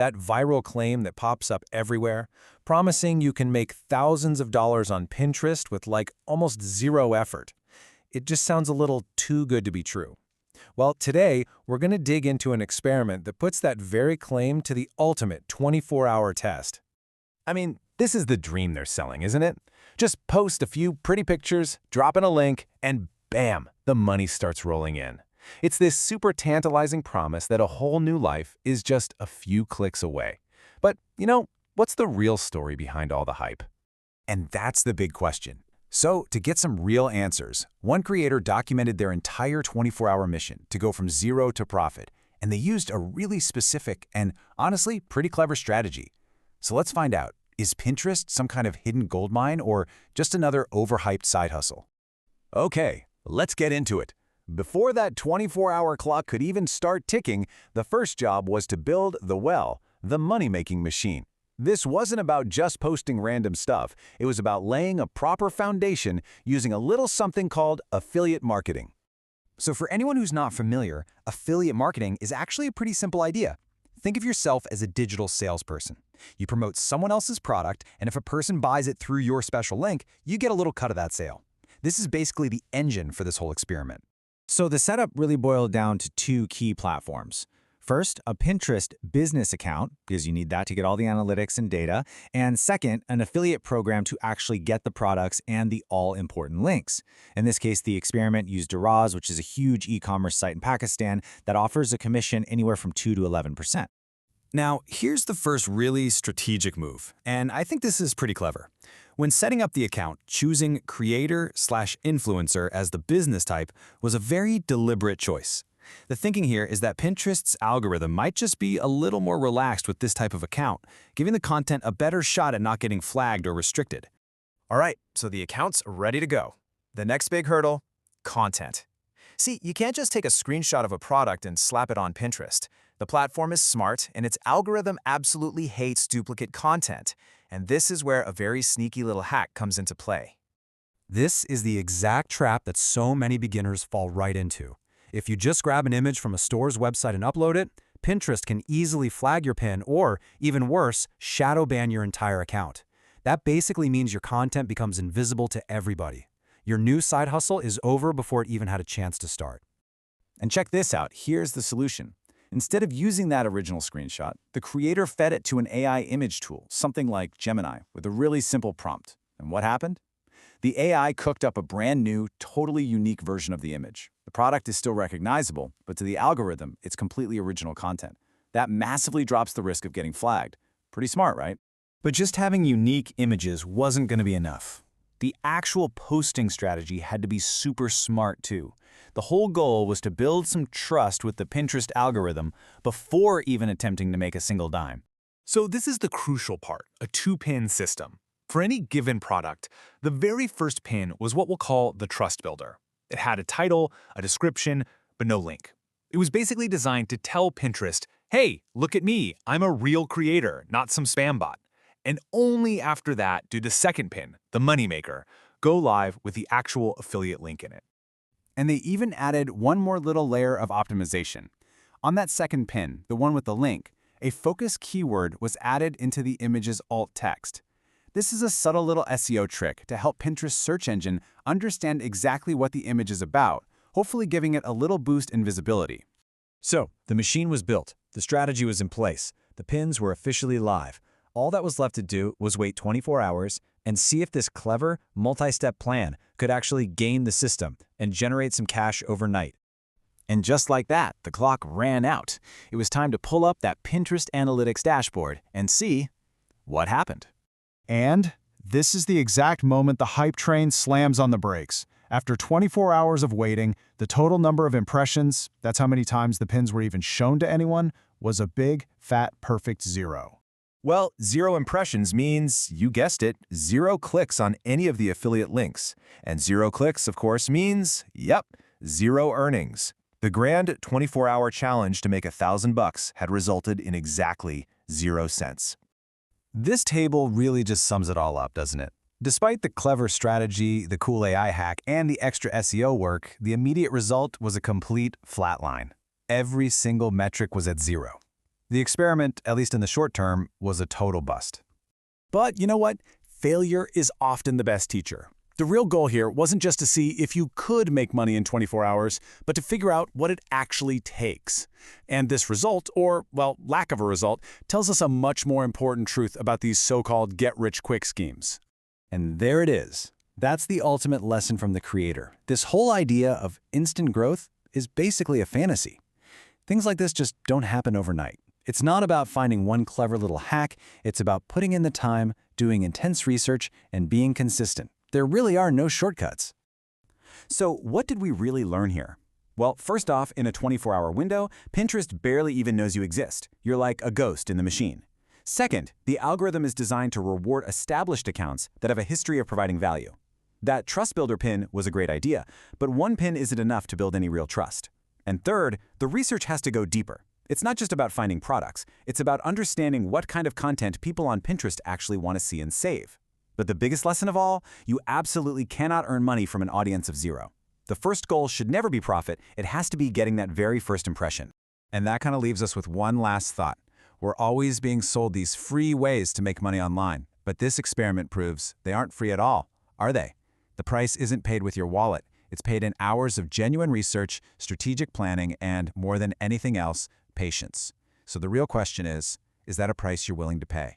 That viral claim that pops up everywhere, promising you can make thousands of dollars on Pinterest with like almost zero effort. It just sounds a little too good to be true. Well, today, we're going to dig into an experiment that puts that very claim to the ultimate 24-hour test. I mean, this is the dream they're selling, isn't it? Just post a few pretty pictures, drop in a link, and bam, the money starts rolling in. It's this super tantalizing promise that a whole new life is just a few clicks away. But, what's the real story behind all the hype? And that's the big question. So, to get some real answers, one creator documented their entire 24-hour mission to go from zero to profit, and they used a really specific and, honestly, pretty clever strategy. So let's find out, is Pinterest some kind of hidden gold mine or just another overhyped side hustle? Okay, let's get into it. Before that 24-hour clock could even start ticking, the first job was to build the money-making machine. This wasn't about just posting random stuff. It was about laying a proper foundation using a little something called affiliate marketing. So for anyone who's not familiar, affiliate marketing is actually a pretty simple idea. Think of yourself as a digital salesperson. You promote someone else's product, and if a person buys it through your special link, you get a little cut of that sale. This is basically the engine for this whole experiment. So the setup really boiled down to two key platforms. First, a Pinterest business account, because you need that to get all the analytics and data. And second, an affiliate program to actually get the products and the all-important links. In this case, the experiment used Daraz, which is a huge e-commerce site in Pakistan that offers a commission anywhere from 2 to 11%. Now, here's the first really strategic move, and I think this is pretty clever. When setting up the account, choosing creator/influencer as the business type was a very deliberate choice. The thinking here is that Pinterest's algorithm might just be a little more relaxed with this type of account, giving the content a better shot at not getting flagged or restricted. All right, so the account's ready to go. The next big hurdle, content. See, you can't just take a screenshot of a product and slap it on Pinterest. The platform is smart, and its algorithm absolutely hates duplicate content. And this is where a very sneaky little hack comes into play. This is the exact trap that so many beginners fall right into. If you just grab an image from a store's website and upload it, Pinterest can easily flag your pin or, even worse, shadow ban your entire account. That basically means your content becomes invisible to everybody. Your new side hustle is over before it even had a chance to start. And check this out, here's the solution. Instead of using that original screenshot, the creator fed it to an AI image tool, something like Gemini, with a really simple prompt. And what happened? The AI cooked up a brand new, totally unique version of the image. The product is still recognizable, but to the algorithm, it's completely original content. That massively drops the risk of getting flagged. Pretty smart, right? But just having unique images wasn't going to be enough. The actual posting strategy had to be super smart too. The whole goal was to build some trust with the Pinterest algorithm before even attempting to make a single dime. So this is the crucial part, a two-pin system. For any given product, the very first pin was what we'll call the trust builder. It had a title, a description, but no link. It was basically designed to tell Pinterest, hey, look at me, I'm a real creator, not some spam bot. And only after that did the second pin, the moneymaker, go live with the actual affiliate link in it. And they even added one more little layer of optimization. On that second pin, the one with the link, a focus keyword was added into the image's alt text. This is a subtle little SEO trick to help Pinterest search engine understand exactly what the image is about, hopefully giving it a little boost in visibility. So, the machine was built, the strategy was in place, the pins were officially live. All that was left to do was wait 24 hours and see if this clever, multi-step plan could actually game the system and generate some cash overnight. And just like that, the clock ran out. It was time to pull up that Pinterest Analytics dashboard and see what happened. And this is the exact moment the hype train slams on the brakes. After 24 hours of waiting, the total number of impressions, that's how many times the pins were even shown to anyone, was a big, fat, perfect 0. Well, 0 impressions means, you guessed it, 0 clicks on any of the affiliate links. And 0 clicks, of course, means, yep, 0 earnings. The grand 24-hour challenge to make $1,000 had resulted in exactly 0 cents. This table really just sums it all up, doesn't it? Despite the clever strategy, the cool AI hack, and the extra SEO work, the immediate result was a complete flatline. Every single metric was at 0. The experiment, at least in the short term, was a total bust. But you know what? Failure is often the best teacher. The real goal here wasn't just to see if you could make money in 24 hours, but to figure out what it actually takes. And this result, or, well, lack of a result, tells us a much more important truth about these so-called get-rich-quick schemes. And there it is. That's the ultimate lesson from the creator. This whole idea of instant growth is basically a fantasy. Things like this just don't happen overnight. It's not about finding one clever little hack. It's about putting in the time, doing intense research, and being consistent. There really are no shortcuts. So what did we really learn here? Well, first off, in a 24-hour window, Pinterest barely even knows you exist. You're like a ghost in the machine. Second, the algorithm is designed to reward established accounts that have a history of providing value. That Trust Builder pin was a great idea, but one pin isn't enough to build any real trust. And third, the research has to go deeper. It's not just about finding products. It's about understanding what kind of content people on Pinterest actually want to see and save. But the biggest lesson of all, you absolutely cannot earn money from an audience of zero. The first goal should never be profit. It has to be getting that very first impression. And that kind of leaves us with one last thought. We're always being sold these free ways to make money online. But this experiment proves they aren't free at all, are they? The price isn't paid with your wallet. It's paid in hours of genuine research, strategic planning, and, more than anything else, patience. So the real question is that a price you're willing to pay?